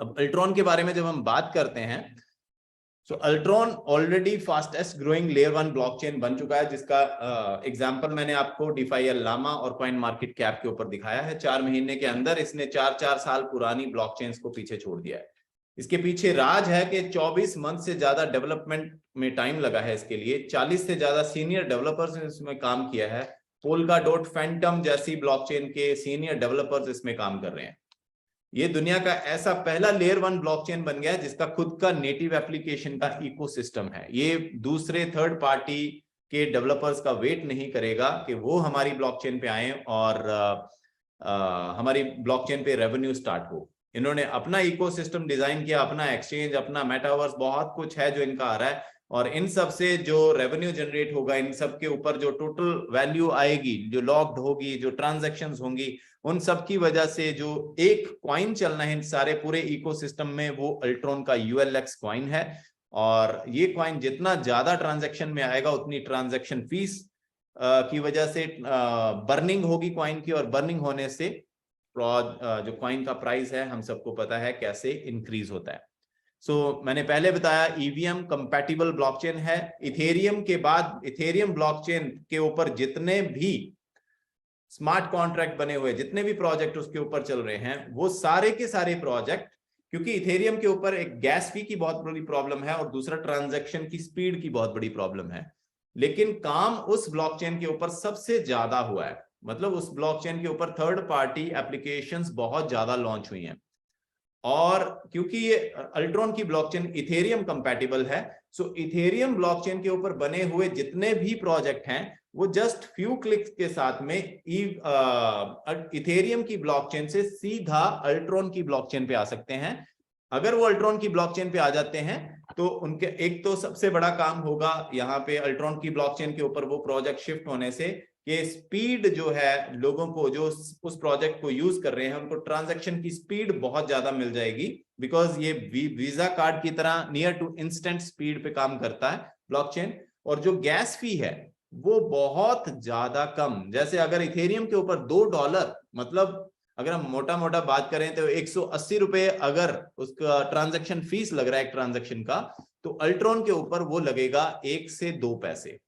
अब अल्ट्रॉन के बारे में जब हम बात करते हैं, so Ultron already fastest growing layer 1 blockchain बन चुका है, जिसका एग्जांपल मैंने आपको DeFi लामा और कॉइन मार्केट कैप के ऊपर दिखाया है। 4 महीने के अंदर इसने 4 साल पुरानी ब्लॉकचेन्स को पीछे छोड़ दिया है। इसके पीछे राज है कि 24 मंथ से ज्यादा डेवलपमेंट में टाइम लगा है इसके लिए। 40 से ज्यादा सीनियर डेवलपर्स ने इसमें काम किया है। पोल्काडॉट, फैंटम जैसी ब्लॉकचेन के सीनियर डेवलपर्स इसमें काम कर रहे हैं। ये दुनिया का ऐसा पहला लेयर 1 ब्लॉकचेन बन गया है जिसका खुद का नेटिव एप्लीकेशन का इकोसिस्टम है। ये दूसरे थर्ड पार्टी के डेवलपर्स का वेट नहीं करेगा कि वो हमारी ब्लॉकचेन पे आए और हमारी ब्लॉकचेन पे रेवेन्यू स्टार्ट हो। इन्होंने अपना इकोसिस्टम डिजाइन किया, अपना एक्सचेंज, अपना मेटावर्स, बहुत कुछ है जो इनका आ रहा है। और इन सब से जो रेवेन्यू जनरेट होगा, इन सब के ऊपर जो टोटल वैल्यू आएगी, जो लॉक्ड होगी, जो ट्रांजैक्शंस होंगी, उन सब की वजह से जो एक कॉइन चलना है सारे पूरे इकोसिस्टम में, वो अल्ट्रॉन का ULX कॉइन है। और ये कॉइन जितना ज्यादा ट्रांजैक्शन में आएगा उतनी ट्रांजैक्शन फीस की वजह से बर्निंग होगी कॉइन की, और बर्निंग होने से जो कॉइन का प्राइस है हम सबको पता है कैसे इंक्रीज होता है। मैंने पहले बताया EVM कंपैटिबल ब्लॉकचेन है। इथेरियम के बाद इथेरियम ब्लॉकचेन के ऊपर जितने भी स्मार्ट कॉन्ट्रैक्ट बने हुए, जितने भी प्रोजेक्ट उसके ऊपर चल रहे हैं, वो सारे के सारे प्रोजेक्ट, क्योंकि इथेरियम के ऊपर एक गैस फी की बहुत बड़ी प्रॉब्लम है और दूसरा ट्रांजैक्शन की स्पीड की बहुत बड़ी प्रॉब्लम है, लेकिन काम उस ब्लॉकचेन के ऊपर सबसे ज्यादा हुआ है। मतलब उस ब्लॉकचेन के ऊपर थर्ड पार्टी एप्लीकेशंस बहुत ज्यादा लॉन्च हुई हैं। और क्योंकि ये अल्ट्रॉन की ब्लॉकचेन इथेरियम कंपैटिबल है, सो इथेरियम ब्लॉकचेन के ऊपर बने हुए जितने भी प्रोजेक्ट हैं वो जस्ट फ्यू क्लिक्स के साथ में इथेरियम की ब्लॉकचेन से सीधा अल्ट्रॉन की ब्लॉकचेन पे आ सकते हैं। अगर वो अल्ट्रॉन की ब्लॉकचेन पे आ जाते हैं तो उनके एक तो सबसे बड़ा काम होगा यहाँ पे अल्ट्रॉन की ब्लॉकचेन के ऊपर वो प्रोजेक्ट शिफ्ट होने से कि स्पीड जो है, लोगों को जो उस प्रोजेक्ट को यूज कर रहे हैं उनको ट्रांजैक्शन की स्पीड बहुत ज्यादा मिल जाएगी, बिकॉज ये वीजा कार्ड की तरह नियर टू इंस्टेंट स्पीड पे काम करता है ब्लॉकचेन। और जो गैस फी है वो बहुत ज्यादा कम। जैसे अगर इथेरियम के ऊपर $2, मतलब अगर हम मोटा मोटा बात करें तो 180 रुपए अगर उसका ट्रांजैक्शन फीस लग रहा है एक ट्रांजैक्शन का, तो अल्ट्रॉन के ऊपर वो लगेगा 1 से 2 पैसे।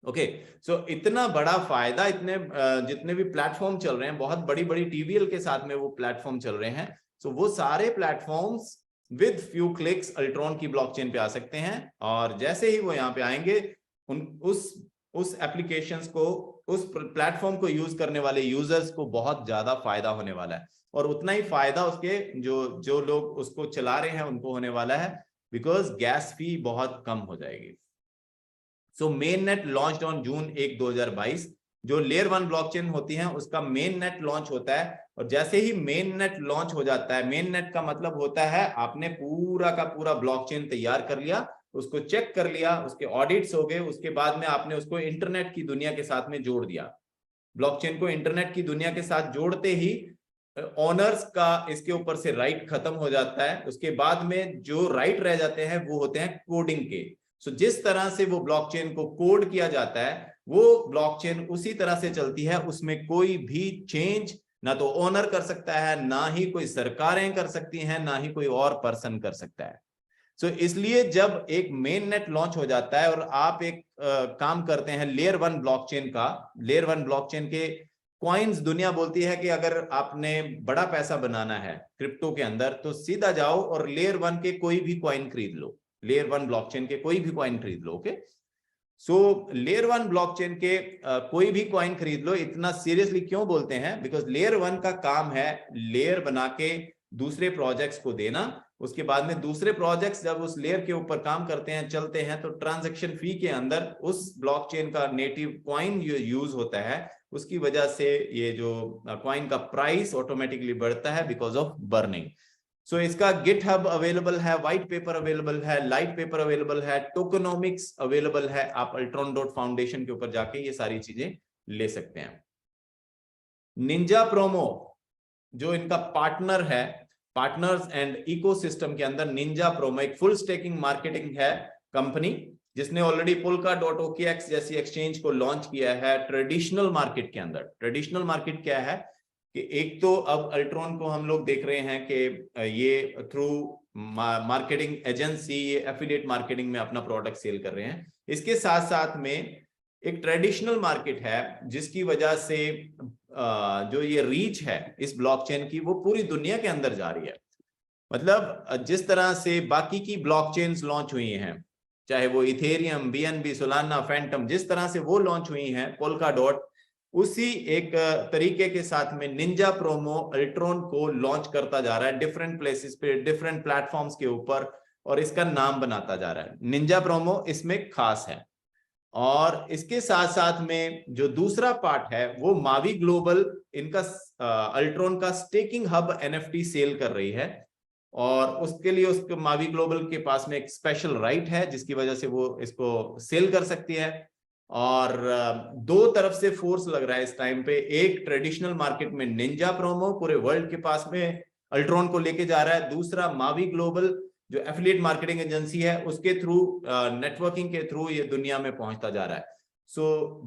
ओके, सो इतना बड़ा फायदा, इतने जितने भी प्लेटफॉर्म चल रहे हैं, बहुत बड़ी बड़ी TVL के साथ में वो प्लेटफॉर्म चल रहे हैं, सो वो सारे platforms with few clicks Ultron की ब्लॉकचेन पे आ सकते हैं। और जैसे ही वो यहाँ पे आएंगे, उस एप्लीकेशंस को, उस प्लेटफॉर्म को यूज करने वाले यूजर्स को बहुत ज्यादा फायदा होने वाला है। और उतना ही फायदा उसके जो लोग उसको चला रहे हैं उनको होने वाला है, बिकॉज गैस फी बहुत कम हो जाएगी। So main net launched on June 1, 2022। जो लेयर 1 ब्लॉकचेन होती है उसका मेन नेट लॉन्च होता है। और जैसे ही मेन नेट लॉन्च हो जाता है, मेन नेट का मतलब होता है आपने पूरा का पूरा ब्लॉकचेन तैयार कर लिया, उसको चेक कर लिया, उसके ऑडिट्स हो गए, उसके बाद में आपने उसको इंटरनेट की दुनिया के साथ में जोड़ दिया। ब्लॉकचेन को इंटरनेट की दुनिया के साथ जोड़ते ही ओनर्स का इसके ऊपर से राइट खत्म हो जाता है। उसके बाद में जो राइट रह जाते हैं वो होते हैं कोडिंग के। सो जिस तरह से वो ब्लॉकचेन को कोड किया जाता है, वो ब्लॉकचेन उसी तरह से चलती है। उसमें कोई भी चेंज ना तो ओनर कर सकता है, ना ही कोई सरकारें कर सकती हैं, ना ही कोई और पर्सन कर सकता है। सो इसलिए जब एक मेन नेट लॉन्च हो जाता है और आप एक काम करते हैं लेयर 1 ब्लॉकचेन का, लेयर 1 ब्लॉकचेन के कॉइन्स, दुनिया बोलती है कि अगर आपने बड़ा पैसा बनाना है क्रिप्टो के अंदर तो सीधा जाओ और लेयर 1 के कोई भी कॉइन खरीद लो, लेयर 1 ब्लॉकचेन के कोई भी कॉइन खरीद लो। ओके, सो लेयर 1 ब्लॉकचेन के कोई भी कॉइन खरीद लो। इतना सीरियसली क्यों बोलते हैं? बिकॉज लेयर 1 का काम है लेयर बना के दूसरे प्रोजेक्ट्स को देना। उसके बाद में दूसरे प्रोजेक्ट्स जब उस लेयर के ऊपर काम करते हैं, चलते हैं, तो ट्रांजैक्शन फी के अंदर उस ब्लॉकचेन का नेटिव कॉइन जो यूज होता है उसकी वजह से ये जो कॉइन का प्राइस ऑटोमेटिकली बढ़ता है बिकॉज ऑफ बर्निंग। सो इसका गिटहब अवेलेबल है, व्हाइट पेपर अवेलेबल है, लाइट पेपर अवेलेबल है, टोकनोमिक्स अवेलेबल है। आप ultron.foundation के ऊपर जाके ये सारी चीजें ले सकते हैं। निंजा प्रोमो जो इनका पार्टनर है, पार्टनर्स एंड इकोसिस्टम के अंदर निंजा प्रोमो एक फुल स्टेकिंग मार्केटिंग है कंपनी, जिसने ऑलरेडी Polkadot, OKX जैसी एक्सचेंज को लॉन्च किया है ट्रेडिशनल मार्केट के अंदर। ट्रेडिशनल मार्केट क्या है? कि एक तो अब अल्ट्रॉन को हम लोग देख रहे हैं कि ये थ्रू मार्केटिंग एजेंसी, ये एफिलिएट मार्केटिंग में अपना प्रोडक्ट सेल कर रहे हैं। इसके साथ साथ में एक ट्रेडिशनल मार्केट है जिसकी वजह से जो ये रीच है इस ब्लॉकचेन की वो पूरी दुनिया के अंदर जा रही है। मतलब जिस तरह से बाकी की ब्लॉकचेन्स लॉन्च हुई हैं, चाहे वो इथेरियम, बीएनबी, सोलाना, फैंटम, जिस तरह से वो लॉन्च हुई हैं, पोल्काडॉट, उसी एक तरीके के साथ में निंजा प्रोमो अल्ट्रॉन को लॉन्च करता जा रहा है डिफरेंट प्लेसेस पे, डिफरेंट प्लेटफॉर्म्स के ऊपर, और इसका नाम बनाता जा रहा है। निंजा प्रोमो इसमें खास है। और इसके साथ साथ में जो दूसरा पार्ट है वो मावी ग्लोबल, इनका अल्ट्रॉन का स्टेकिंग हब एनएफटी सेल कर रही है, और उसके लिए उसके मावी ग्लोबल के पास में एक स्पेशल राइट है जिसकी वजह से वो इसको सेल कर सकती है। और दो तरफ से फोर्स लग रहा है इस टाइम पे। एक ट्रेडिशनल मार्केट में निंजा प्रोमो पूरे वर्ल्ड के पास में अल्ट्रॉन को लेके जा रहा है, दूसरा मावी ग्लोबल जो एफिलिएट मार्केटिंग एजेंसी है उसके थ्रू, नेटवर्किंग के थ्रू ये दुनिया में पहुंचता जा रहा है।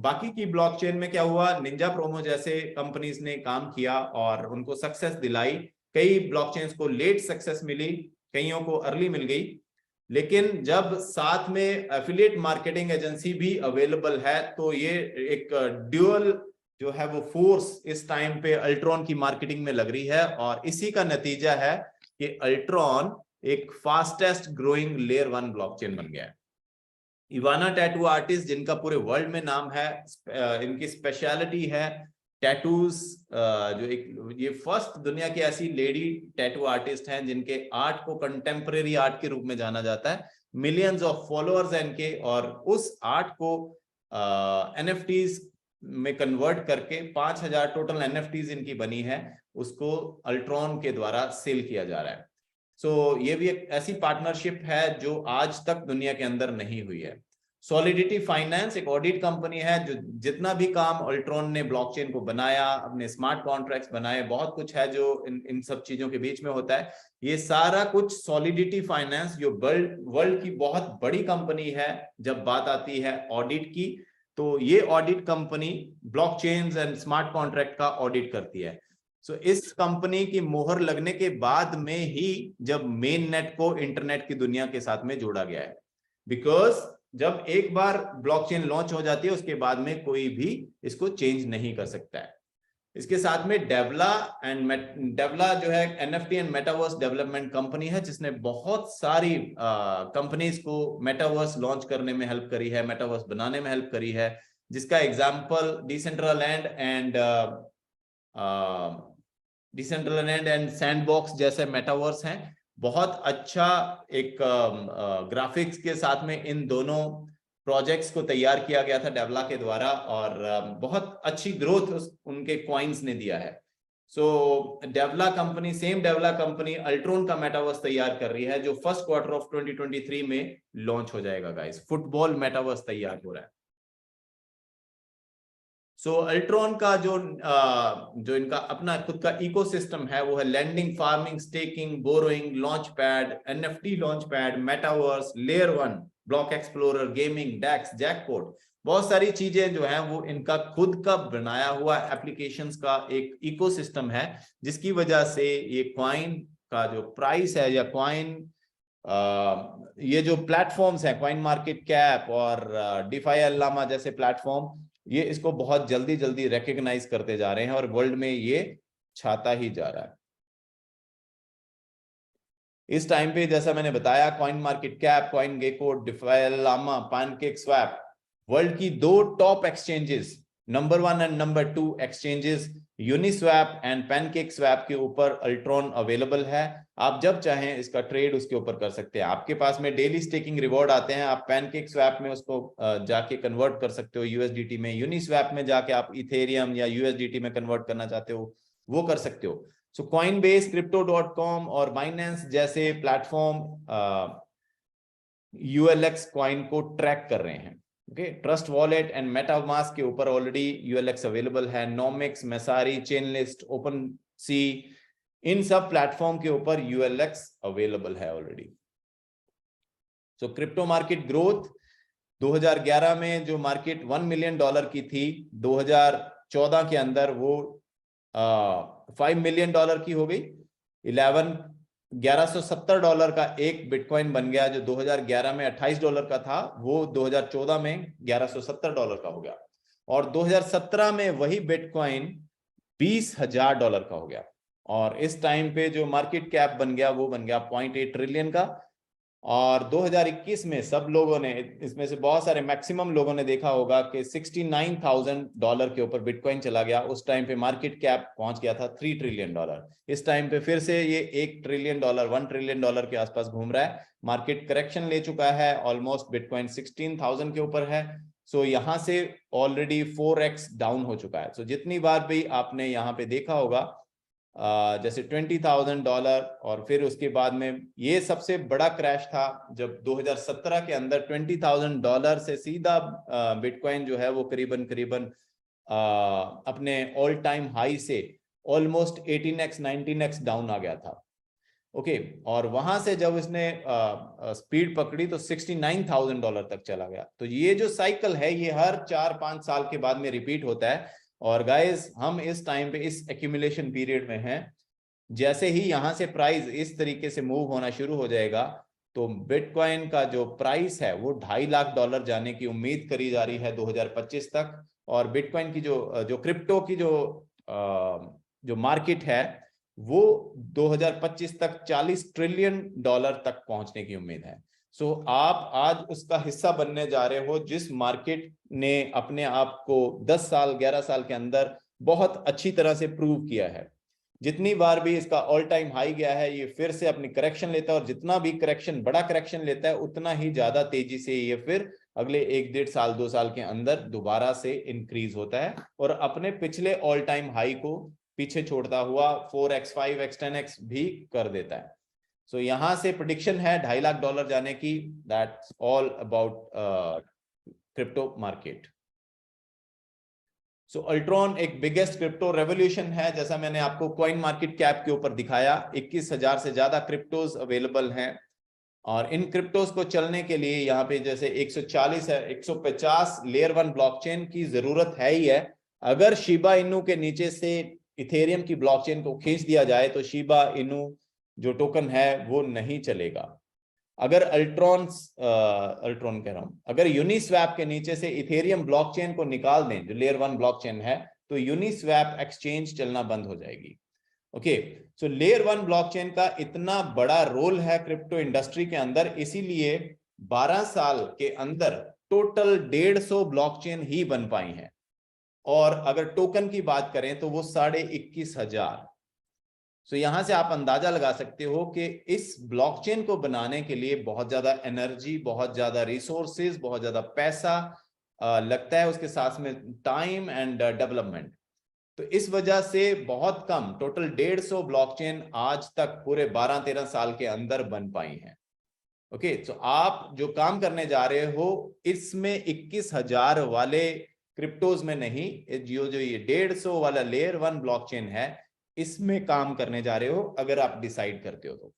बाकी की ब्लॉकचेन में क्या हुआ, निंजा प्रोमो जैसे कंपनीज ने काम किया और उनको सक्सेस दिलाई। कई ब्लॉकचेन्स को लेट सक्सेस मिली, कईयों को अर्ली मिल गई, लेकिन जब साथ में एफिलिएट मार्केटिंग एजेंसी भी अवेलेबल है तो ये एक ड्यूअल जो है वो फोर्स इस टाइम पे अल्ट्रॉन की मार्केटिंग में लग रही है। और इसी का नतीजा है कि अल्ट्रॉन एक फास्टेस्ट ग्रोइंग लेयर 1 ब्लॉकचेन बन गया है। इवाना टैटू आर्टिस्ट, जिनका पूरे वर्ल्ड में नाम है, इनकी स्पेशलिटी है टैटूज। जो एक ये फर्स्ट दुनिया की ऐसी लेडी टैटू आर्टिस्ट हैं जिनके आर्ट को कंटेम्परेरी आर्ट के रूप में जाना जाता है। मिलियंस ऑफ फॉलोअर्स हैं इनके, और उस आर्ट को एनएफटीज में कन्वर्ट करके 5000 टोटल एनएफटीज इनकी बनी है, उसको अल्ट्रॉन के द्वारा सेल किया जा रहा है। ये भी एक ऐसी पार्टनरशिप है जो आज तक दुनिया के अंदर नहीं हुई है। सॉलिडिटी फाइनेंस एक ऑडिट कंपनी है जो जितना भी काम अल्ट्रॉन ने ब्लॉकचेन को बनाया, अपने स्मार्ट कॉन्ट्रैक्ट्स बनाए, बहुत कुछ है जो इन सब चीजों के बीच में होता है, ये सारा कुछ सॉलिडिटी फाइनेंस, जो वर्ल्ड की बहुत बड़ी कंपनी है जब बात आती है ऑडिट की, तो ये audit company blockchains and smart contract का ऑडिट करती है। इस कंपनी की मोहर लगने के बाद में ही जब मेन नेट को इंटरनेट की दुनिया के साथ में जोड़ा गया है, बिकॉज जब एक बार ब्लॉकचेन लॉन्च हो जाती है उसके बाद में कोई भी इसको चेंज नहीं कर सकता है। इसके साथ में डेवला जो है NFT and metaverse development company है जिसने बहुत सारी कंपनीज को मेटावर्स लॉन्च करने में हेल्प करी है, मेटावर्स बनाने में हेल्प करी है, जिसका एग्जांपल डिसेंट्रलैंड एंड सैंडबॉक्स जैसे मेटावर्स हैं। बहुत अच्छा एक ग्राफिक्स के साथ में इन दोनों प्रोजेक्ट्स को तैयार किया गया था डेवला के द्वारा, और बहुत अच्छी ग्रोथ उनके कॉइन्स ने दिया है। डेवला कंपनी अल्ट्रॉन का मेटावर्स तैयार कर रही है जो फर्स्ट क्वार्टर ऑफ 2023 में लॉन्च हो जाएगा गाइस। फुटबॉल मेटावर्स तैयार हो रहा है। अल्ट्रॉन का जो इनका अपना खुद का इकोसिस्टम है वो है lending, farming, staking, borrowing, launch pad, NFT launch pad, metaverse, layer 1, block explorer, gaming, DEX, jackpot, बहुत सारी चीजें जो है वो इनका खुद का बनाया हुआ एप्लीकेशंस का एक इकोसिस्टम है, जिसकी वजह से ये कॉइन का जो प्राइस है या कॉइन ये जो प्लेटफॉर्म्स है, कॉइन मार्केट कैप और डिफाई अल्लामा जैसे प्लेटफॉर्म, ये इसको बहुत जल्दी जल्दी रिकॉग्नाइज करते जा रहे हैं और वर्ल्ड में ये छाता ही जा रहा है। इस टाइम पे जैसा मैंने बताया, CoinMarketCap, CoinGecko, DefiLlama, PancakeSwap, world की 2 top exchanges, number 1 and number 2 exchanges, Uniswap and PancakeSwap के ऊपर अल्ट्रॉन अवेलेबल है। आप जब चाहें इसका ट्रेड उसके ऊपर कर सकते हैं। आपके पास में डेली स्टेकिंग रिवॉर्ड आते हैं, आप पैनकेक स्वैप में उसको जाके कन्वर्ट कर सकते हो यूएसडीटी में, यूनिस्वैप में जाके आप इथेरियम या यूएसडीटी में कन्वर्ट करना चाहते हो वो कर सकते हो। Coinbase, Crypto.com और Binance जैसे प्लेटफॉर्म ULX कॉइन को ट्रैक कर रहे हैं। Okay, trust wallet and MetaMask के ऊपर ऑलरेडी ULX अवेलेबल है। नॉमिक्स, मेसारी, चेनलिस्ट, ओपनसी, इन सब प्लेटफॉर्म के ऊपर ULX अवेलेबल है ऑलरेडी। क्रिप्टो मार्केट ग्रोथ 2011 में जो मार्केट $1 मिलियन की थी, 2014 के अंदर वो $5 मिलियन की हो गई। $1170 का एक बिटकॉइन बन गया, जो 2011 में $28 का था वो 2014 में $1170 का हो गया। और 2017 में वही बिटकॉइन $20,000 का हो गया। और इस टाइम पे जो मार्केट कैप बन गया वो बन गया 0.8 ट्रिलियन का। और 2021 में सब लोगों ने, इसमें से बहुत सारे मैक्सिमम लोगों ने देखा होगा कि $69,000 के ऊपर बिटकॉइन चला गया। उस टाइम पे मार्केट कैप पहुंच गया था $3 ट्रिलियन। इस टाइम पे फिर से ये $1 ट्रिलियन, $1 ट्रिलियन के आसपास घूम रहा है। मार्केट करेक्शन ले चुका है, ऑलमोस्ट बिटकॉइन 16,000 के ऊपर है। सो यहां से ऑलरेडी 4x डाउन हो चुका है। सो जितनी बार भी आपने यहाँ पे देखा होगा जैसे $20,000, और फिर उसके बाद में ये सबसे बड़ा क्रैश था जब 2017 के अंदर $20,000 से सीधा बिटकॉइन जो है वो करीबन अपने ऑल टाइम हाई से ऑलमोस्ट 18x 19x डाउन आ गया था। ओके, और वहां से जब इसने स्पीड पकड़ी तो $69,000 तक चला गया। तो ये जो साइकिल है ये हर 4-5 साल के बाद में रिपीट होता है। और गाइस हम इस टाइम पे इस एक्यूमुलेशन पीरियड में हैं। जैसे ही यहां से प्राइस इस तरीके से मूव होना शुरू हो जाएगा तो बिटकॉइन का जो प्राइस है वो $2.5 लाख जाने की उम्मीद करी जा रही है 2025 तक। और बिटकॉइन की जो क्रिप्टो की जो मार्केट है वो 2025 तक $40 ट्रिलियन तक पहुंचने की उम्मीद है। सो आप आज उसका हिस्सा बनने जा रहे हो जिस मार्केट ने अपने आप को 10 साल 11 साल के अंदर बहुत अच्छी तरह से प्रूव किया है। जितनी बार भी इसका ऑल टाइम हाई गया है ये फिर से अपनी करेक्शन लेता है, और जितना भी करेक्शन बड़ा करेक्शन लेता है उतना ही ज्यादा तेजी से ये फिर अगले 1-1.5 साल 2 साल के अंदर दोबारा से इंक्रीज होता है और अपने पिछले ऑल टाइम हाई को पीछे छोड़ता हुआ 4x 5x 10x भी कर देता है। सो यहां से प्रेडिक्शन है $2.5 लाख जाने की। That's all about crypto market. So Ultron एक बिगेस्ट क्रिप्टो रेवोल्यूशन है। जैसा मैंने आपको कॉइन मार्केट कैप के ऊपर दिखाया, 21,000 से ज्यादा क्रिप्टोज अवेलेबल हैं। और इन क्रिप्टोज को चलने के लिए यहाँ पे जैसे 140 है 150 लेयर 1 ब्लॉकचेन की जरूरत है ही है। अगर शिबा इनू के नीचे से इथेरियम की ब्लॉकचेन को खींच दिया जाए तो शिबा इनू जो टोकन है वो नहीं चलेगा। अगर अल्ट्रॉन कह रहा हूं, अगर यूनिस्वैप के नीचे से इथेरियम ब्लॉकचेन को निकाल दें जो लेयर 1 ब्लॉकचेन है तो यूनिस्वैप एक्सचेंज चलना बंद हो जाएगी। ओके, सो लेयर 1 ब्लॉकचेन का इतना बड़ा रोल है क्रिप्टो इंडस्ट्री के अंदर, इसीलिए 12 साल के अंदर टोटल 150 ब्लॉकचेन ही बन पाई हैं। और अगर टोकन की बात करें तो वो 21,500। सो यहां से आप अंदाजा लगा सकते हो कि इस ब्लॉकचेन को बनाने के लिए बहुत ज्यादा एनर्जी, बहुत ज्यादा रिसोर्सेज, बहुत ज्यादा पैसा लगता है, उसके साथ में टाइम एंड डेवलपमेंट। तो इस वजह से बहुत कम, टोटल 150 ब्लॉकचेन आज तक पूरे 12-13 साल के अंदर बन पाई हैं। ओके, तो आप जो काम करने जा रहे हो इसमें 21,000 वाले क्रिप्टोज में नहीं, जो ये 150 वाला लेयर 1 ब्लॉकचेन है इसमें काम करने जा रहे हो अगर आप डिसाइड करते हो तो।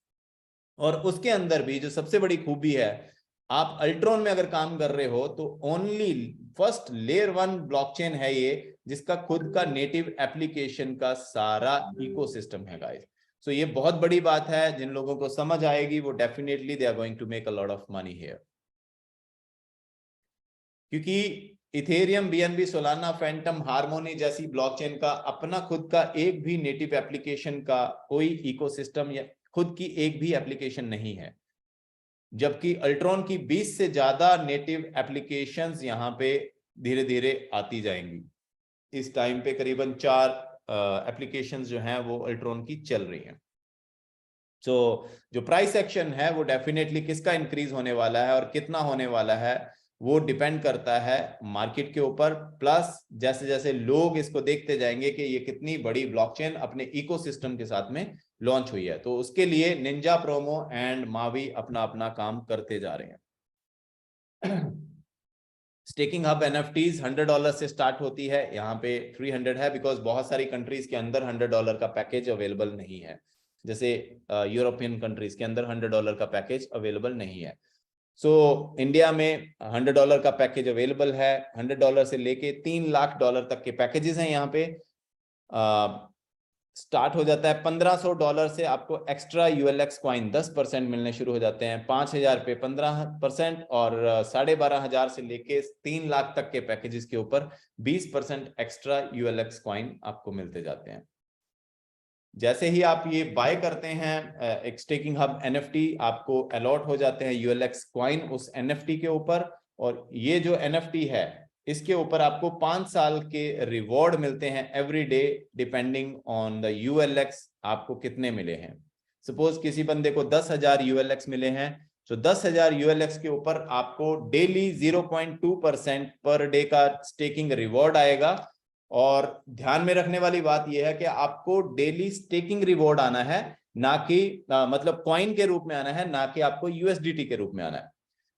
और उसके अंदर भी जो सबसे बड़ी खूबी है, आप अल्ट्रॉन में अगर काम कर रहे हो तो ओनली फर्स्ट लेयर 1 ब्लॉकचेन है ये जिसका खुद का नेटिव एप्लीकेशन का सारा इकोसिस्टम है गाइस। सो ये बहुत बड़ी बात है, जिन लोगों को समझ आएगी वो definitely they are going to make a lot of money here. क्योंकि Ethereum, BNB, Solana, Fantom, Harmony जैसी ब्लॉकचेन का अपना खुद का एक भी नेटिव एप्लीकेशन का कोई इकोसिस्टम या खुद की एक भी एप्लीकेशन नहीं है, जबकि अल्ट्रॉन की 20 से ज्यादा नेटिव एप्लीकेशंस यहां पे धीरे धीरे आती जाएंगी। इस टाइम पे करीबन 4 एप्लीकेशंस जो हैं वो अल्ट्रॉन की चल रही हैं। सो जो प्राइस एक्शन है वो डेफिनेटली किसका इंक्रीज होने वाला है और कितना होने वाला है वो डिपेंड करता है मार्केट के ऊपर, प्लस जैसे जैसे लोग इसको देखते जाएंगे कि ये कितनी बड़ी ब्लॉकचेन अपने इकोसिस्टम के साथ में लॉन्च हुई है। तो उसके लिए निंजा प्रोमो एंड मावी अपना अपना काम करते जा रहे हैं। स्टेकिंग हब एनएफटीज $100 से स्टार्ट होती है, यहाँ पे 300 है बिकॉज बहुत सारी कंट्रीज के अंदर $100 का पैकेज अवेलेबल नहीं है। जैसे यूरोपियन कंट्रीज के अंदर $100 का पैकेज अवेलेबल नहीं है। सो इंडिया में $100 का पैकेज अवेलेबल है। $100 से लेके $3 लाख तक के पैकेजेस हैं यहाँ पे। स्टार्ट हो जाता है $1500 से आपको एक्स्ट्रा ULX कॉइन 10% मिलने शुरू हो जाते हैं। 5000 पे 15% और 12,500 से लेके 3 लाख तक के पैकेजेस के ऊपर 20% एक्स्ट्रा ULX कॉइन आपको मिलते जाते हैं। जैसे ही आप ये बाय करते हैं एक स्टेकिंग हब NFT, आपको अलॉट हो जाते हैं ULX कॉइन उस NFT के ऊपर, और ये जो NFT है इसके ऊपर आपको 5 साल के रिवॉर्ड मिलते हैं every day, depending on the ULX आपको कितने मिले हैं। सपोज किसी बंदे को 10,000 ULX मिले हैं, तो 10,000 ULX के ऊपर आपको डेली 0.2% पर डे का स्टेकिंग रिवॉर्ड आएगा। और ध्यान में रखने वाली बात यह है कि आपको डेली स्टेकिंग रिवॉर्ड आना है, ना कि मतलब कॉइन के रूप में आना है, ना कि आपको USDT के रूप में आना है।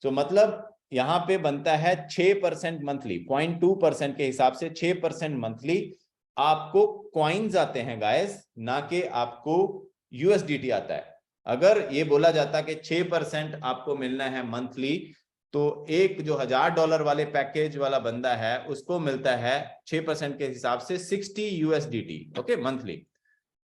तो मतलब यहां पे बनता है 6% मंथली, 0.2% के हिसाब से 6% मंथली आपको कॉइन्स आते हैं गाइस, ना कि आपको USDT आता है। अगर ये बोला जाता कि 6% आपको मिलना है मंथली, तो एक जो $1000 वाले पैकेज वाला बंदा है उसको मिलता है 6% के हिसाब से 60 USDT ओके मंथली,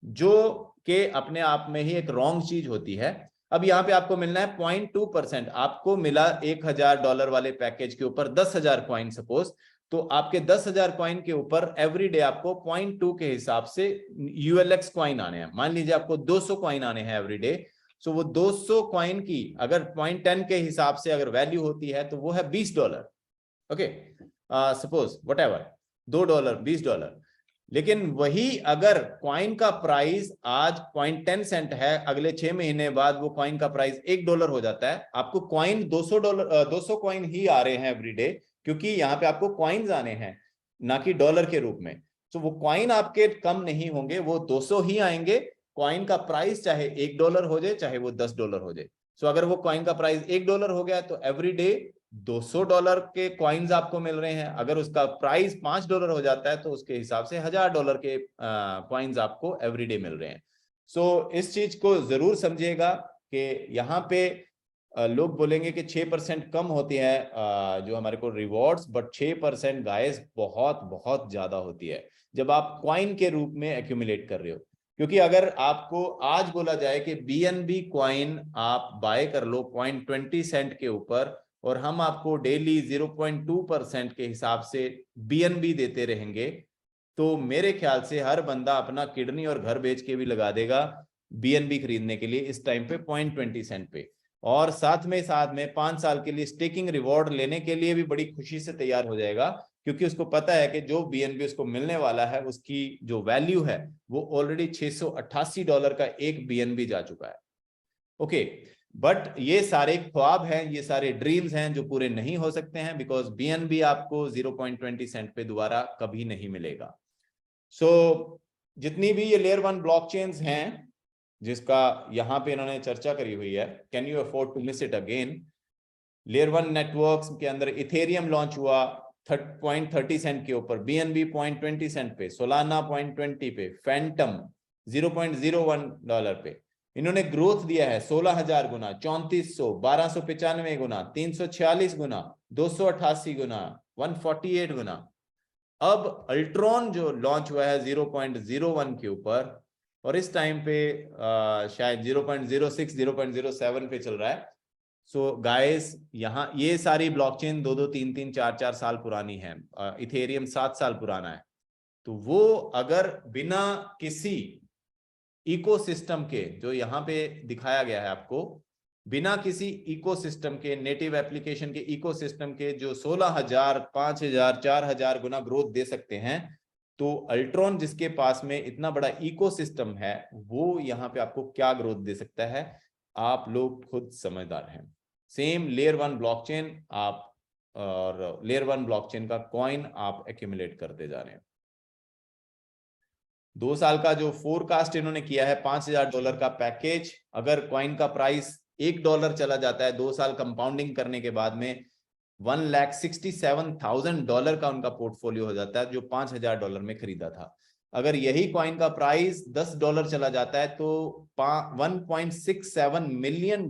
जो कि अपने आप में ही एक रॉन्ग चीज होती है। अब यहाँ पे आपको मिलना है 0.2%, आपको मिला $1000 वाले पैकेज के ऊपर 10,000 कॉइन सपोज, तो आपके 10,000 कॉइन के ऊपर एवरी डे आपको 0.2 के हिसाब से ULX कॉइन आने हैं। मान लीजिए आपको 200 कॉइन आने हैं एवरी डे, सो वो 200 कॉइन की अगर 0.10 के हिसाब से अगर वैल्यू होती है तो वो है $20 ओके, सपोज वट एवर $2 $20। लेकिन वही अगर कॉइन का प्राइस आज 0.10 सेंट है, अगले 6 महीने बाद वो कॉइन का प्राइस $1 हो जाता है, आपको कॉइन $200 कॉइन ही आ रहे हैं एवरी डे, क्योंकि यहाँ पे आपको कॉइन्स आने हैं ना कि डॉलर के रूप में। तो वो कॉइन आपके कम नहीं होंगे, वो 200 ही आएंगे। कॉइन का प्राइस चाहे $1 हो जाए चाहे वो $10 हो जाए। सो अगर वो कॉइन का प्राइस $1 हो गया तो एवरी डे $200 के कॉइन्स आपको मिल रहे हैं। अगर उसका प्राइस $5 हो जाता है तो उसके हिसाब से $1000 के कॉइन्स आपको एवरीडे मिल रहे हैं। सो इस चीज को जरूर समझिएगा कि यहाँ पे लोग बोलेंगे कि 6% कम होती है जो हमारे को रिवॉर्ड्स, बट 6% गाइस बहुत बहुत ज्यादा होती है जब आप कॉइन के रूप में एक्यूमुलेट कर रहे हो। क्योंकि अगर आपको आज बोला जाए कि BNB कॉइन आप बाय कर लो 0.20 सेंट के ऊपर, और हम आपको डेली 0.2% के हिसाब से BNB देते रहेंगे, तो मेरे ख्याल से हर बंदा अपना किडनी और घर बेच के भी लगा देगा BNB खरीदने के लिए इस टाइम पे 0.20 सेंट पे, और साथ में 5 साल के लिए स्टेकिंग रिवॉर्ड लेने के लिए भी बड़ी खुशी से तैयार हो जाएगा, क्योंकि उसको पता है कि जो BNB उसको मिलने वाला है उसकी जो वैल्यू है वो ऑलरेडी $688 का एक BNB जा चुका है ओके। बट ये सारे ख्वाब हैं, ये सारे ड्रीम्स हैं जो पूरे नहीं हो सकते हैं, बिकॉज BNB आपको 0.20 सेंट पे दोबारा कभी नहीं मिलेगा। सो जितनी भी ये लेयर 1 ब्लॉकचेन्स हैं जिसका यहाँ पे इन्होंने चर्चा करी हुई है, can you afford to miss it again. Layer 1 networks के अंदर इथेरियम लॉन्च हुआ 0.30 सेंट के ऊपर, BNB 0.20 सेंट पे, सोलाना 0.20 पे, फैंटम $0.01 पे। इन्होंने ग्रोथ दिया है 16,000 गुना, 3400, 1295 गुना, 346 गुना, 288 गुना, 148 गुना। अब अल्ट्रॉन जो लॉन्च हुआ है 0.01 के ऊपर, और इस टाइम पे शायद 0.06 0.07 पे चल रहा है। सो गाइस यहाँ ये सारी ब्लॉकचेन 2-2 3-3 4-4 साल पुरानी है, इथेरियम 7 साल पुराना है। तो वो अगर बिना किसी इकोसिस्टम के, जो यहाँ पे दिखाया गया है आपको, बिना किसी इकोसिस्टम के, नेटिव एप्लीकेशन के इकोसिस्टम के, जो 16,000 5,000 4,000 गुना ग्रोथ दे सकते हैं, तो अल्ट्रॉन जिसके पास में इतना बड़ा इकोसिस्टम है वो यहाँ पे आपको क्या ग्रोथ दे सकता है, आप लोग खुद समझदार हैं। सेम लेयर 1 ब्लॉकचेन आप, और लेयर 1 ब्लॉकचेन का कॉइन आप एक्यूमुलेट करते जा रहे हैं। 2 साल का जो फोरकास्ट इन्होंने किया है $5,000 का पैकेज, अगर कॉइन का प्राइस $1 चला जाता है 2 साल कंपाउंडिंग करने के बाद में $1,67,000 का उनका पोर्टफोलियो हो जाता है, जो $5,000 में खरीदा था। अगर यही कॉइन का प्राइस $10 चला जाता है तो $1.67 मिलियन,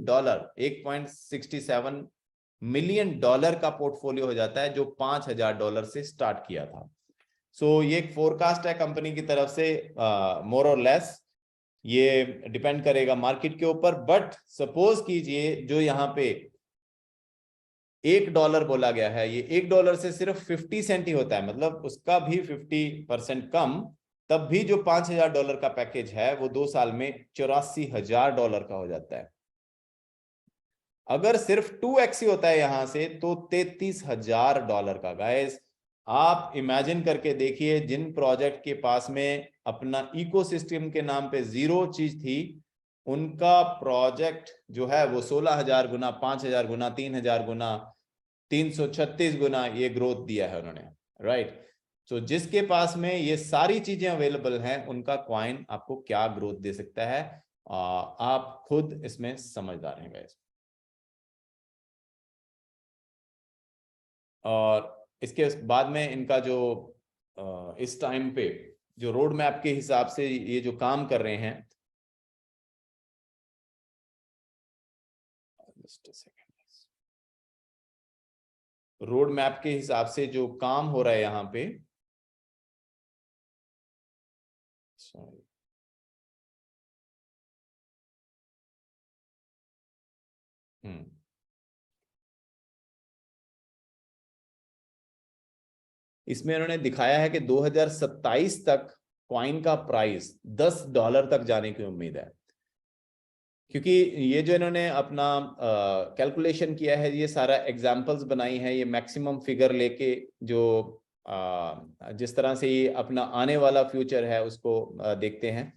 $1.67 मिलियन का पोर्टफोलियो हो जाता है, जो $5,000 से स्टार्ट किया था। सो ये एक फोरकास्ट है कंपनी की तरफ से, मोर और लेस ये डिपेंड करेगा मार्केट के ऊपर। बट सपोज कीजिए जो यहाँ पे $1 बोला गया है, ये $1 से सिर्फ 50 सेंट ही होता है, मतलब उसका भी 50% कम, तब भी जो $5,000 का पैकेज है वो 2 साल में $84,000 का हो जाता है। अगर सिर्फ 2x ही होता है यहां से तो $33,000 का। गाइस आप इमेजिन करके देखिए, जिन प्रोजेक्ट के पास में अपना इकोसिस्टम के नाम पे 0 चीज थी, उनका प्रोजेक्ट जो है वो 16,000 गुना, 5,000 गुना, 3,000 गुना, 336 गुना ये ग्रोथ दिया है उन्होंने, राइट। तो जिसके पास में ये सारी चीजें अवेलेबल हैं, उनका कॉइन आपको क्या ग्रोथ दे सकता है, आप खुद इसमें समझदार हैं गाइस। और इसके बाद में इनका जो इस टाइम पे जो रोड मैप के हिसाब से ये जो काम कर रहे हैं, रोड मैप के हिसाब से जो काम हो रहा है यहाँ पे, सॉरी, इसमें इन्होंने दिखाया है कि 2027 तक कॉइन का प्राइस $10 तक जाने की उम्मीद है। क्योंकि ये जो इन्होंने अपना कैलकुलेशन किया है, ये सारा एग्जांपल्स बनाई है, ये मैक्सिमम फिगर लेके जो जिस तरह से ये अपना आने वाला फ्यूचर है उसको देखते हैं।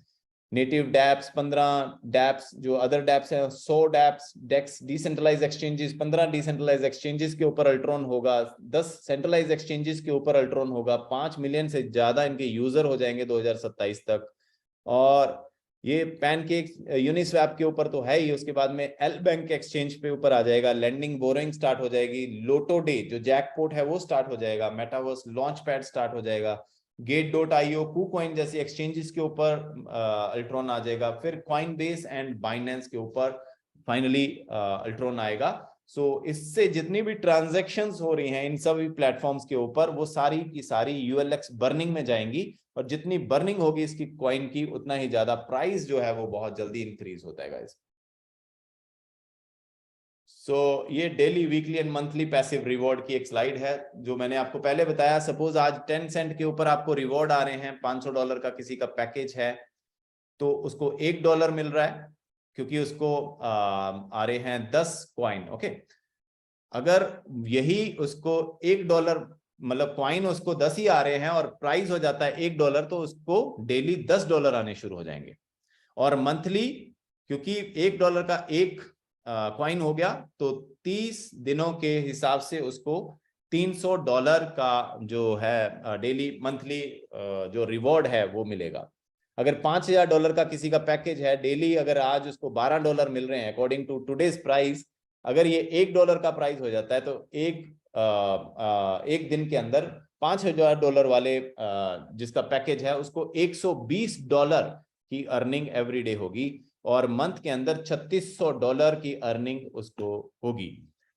नेटिव डैप्स 15 डैप्स, जो अदर डैप्स हैं 100 डैप्स, डेक्स डिसेंट्रलाइज एक्सचेंजेस 15 डिसेंट्रलाइज एक्सचेंजेस के ऊपर अल्ट्रॉन होगा, 10 सेंट्रलाइज एक्सचेंजेस के ऊपर अल्ट्रॉन होगा, 5 मिलियन से ज्यादा इनके यूजर हो जाएंगे 2027 तक। और ये पैनकेक यूनिस्वैप के ऊपर तो है ही, उसके बाद में एल बैंक एक्सचेंज पे ऊपर आ जाएगा, लेंडिंग बोरोइंग स्टार्ट हो जाएगी, लोटो डे जो जैकपॉट है वो स्टार्ट हो जाएगा, मेटावर्स लॉन्च पैड स्टार्ट हो जाएगा, गेट.io, KuCoin जैसी एक्सचेंजेस के ऊपर अल्ट्रॉन आ जाएगा, फिर कॉइनबेस एंड बाइनेंस के ऊपर फाइनली अल्ट्रॉन आएगा। सो इससे जितनी भी ट्रांजैक्शंस हो रही हैं इन सभी प्लेटफॉर्म्स के ऊपर, वो सारी की सारी ULX बर्निंग में जाएंगी, और जितनी बर्निंग होगी इसकी कॉइन की, उतना ही ज्यादा प्राइस जो है वो बहुत जल्दी इंक्रीज होता है गाइस। सो ये daily, weekly and monthly passive reward की एक स्लाइड है जो मैंने आपको पहले बताया। सपोज आज 10 सेंट के ऊपर आपको रिवॉर्ड आ रहे हैं, $500 का किसी का पैकेज है, तो उसको $1 मिल रहा है, क्योंकि उसको आ रहे हैं 10 कॉइन। ओके, अगर यही उसको $1, मतलब कॉइन उसको 10 ही आ रहे हैं और प्राइस हो जाता है $1, तो उसको डेली $10 आने शुरू हो जाएंगे। और मंथली, क्योंकि $1 का एक कॉइन हो गया, तो 30 दिनों के हिसाब से उसको $300 का जो है डेली मंथली जो रिवॉर्ड है वो मिलेगा। अगर $5,000 का किसी का पैकेज है, डेली अगर आज उसको $12 मिल रहे हैं अकॉर्डिंग टू टुडेज प्राइस, अगर ये $1 का प्राइस हो जाता है, तो एक दिन के अंदर $5,000 वाले जिसका पैकेज है उसको $120 की अर्निंग एवरी डे होगी, और मंथ के अंदर $3,600 की अर्निंग उसको होगी।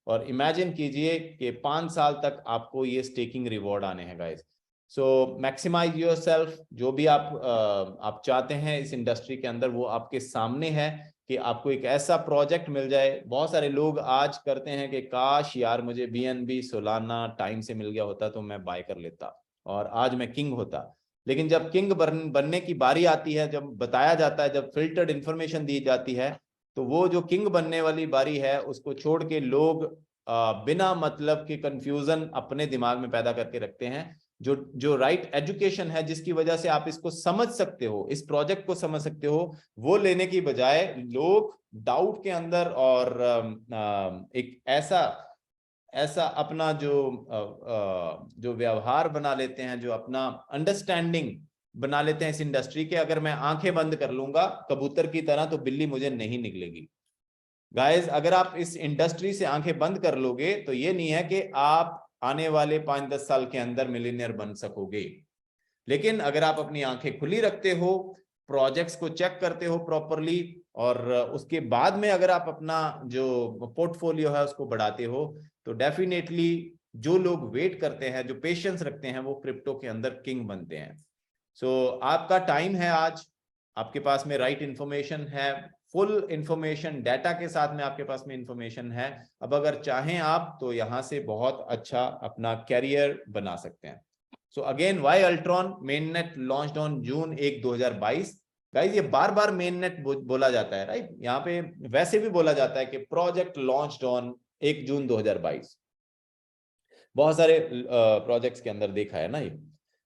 और इमेजिन कीजिए कि 5 साल तक आपको ये स्टेकिंग रिवॉर्ड आने हैं गाइस। सो मैक्सिमाइज योरसेल्फ, जो भी आप चाहते हैं इस इंडस्ट्री के अंदर, वो आपके सामने है कि आपको एक ऐसा प्रोजेक्ट मिल जाए। बहुत सारे लोग आज करते हैं कि काश यार मुझे BNB सोलाना टाइम से मिल गया होता तो मैं बाय कर लेता और आज मैं किंग होता। लेकिन जब किंग बनने की बारी आती है, जब बताया जाता है, जब फिल्टर्ड इंफॉर्मेशन दी जाती है, तो वो जो किंग बनने वाली बारी है उसको छोड़ के लोग बिना मतलब के कंफ्यूजन अपने दिमाग में पैदा करके रखते हैं। जो राइट एजुकेशन है, जिसकी वजह से आप इसको समझ सकते हो, इस प्रोजेक्ट को समझ सकते हो, वो लेने की बजाय लोग डाउट के अंदर और एक ऐसा अपना जो व्यवहार बना लेते हैं, जो अपना अंडरस्टैंडिंग बना लेते हैं इस इंडस्ट्री के, अगर मैं आंखें बंद कर लूंगा कबूतर की तरह तो बिल्ली मुझे नहीं निकलेगी। गाइस, अगर आप इस इंडस्ट्री से आंखें बंद कर लोगे तो ये नहीं है कि आप आने वाले 5-10 साल के अंदर मिलीनियर बन सकोगे। लेकिन अगर आप अपनी आंखें खुली रखते हो, प्रोजेक्ट्स को चेक करते हो प्रॉपरली, और उसके बाद में अगर आप अपना जो पोर्टफोलियो है उसको बढ़ाते हो, तो डेफिनेटली जो लोग वेट करते हैं, जो पेशेंस रखते हैं, वो क्रिप्टो के अंदर किंग बनते हैं। सो आपका टाइम है आज, आपके पास में राइट इंफॉर्मेशन है, फुल इंफॉर्मेशन डाटा के साथ में आपके पास में इंफॉर्मेशन है। अब अगर चाहें आप तो यहां से बहुत अच्छा अपना कैरियर बना सकते हैं। So again, why Ultron main net launched on June 1, 2022। Guys ये बार बार मेन नेट बोला जाता है, राइट? यहाँ पे वैसे भी बोला जाता है कि प्रोजेक्ट लॉन्च्ड ऑन 1 जून 2022। बहुत सारे प्रोजेक्ट्स के अंदर देखा है ना ये।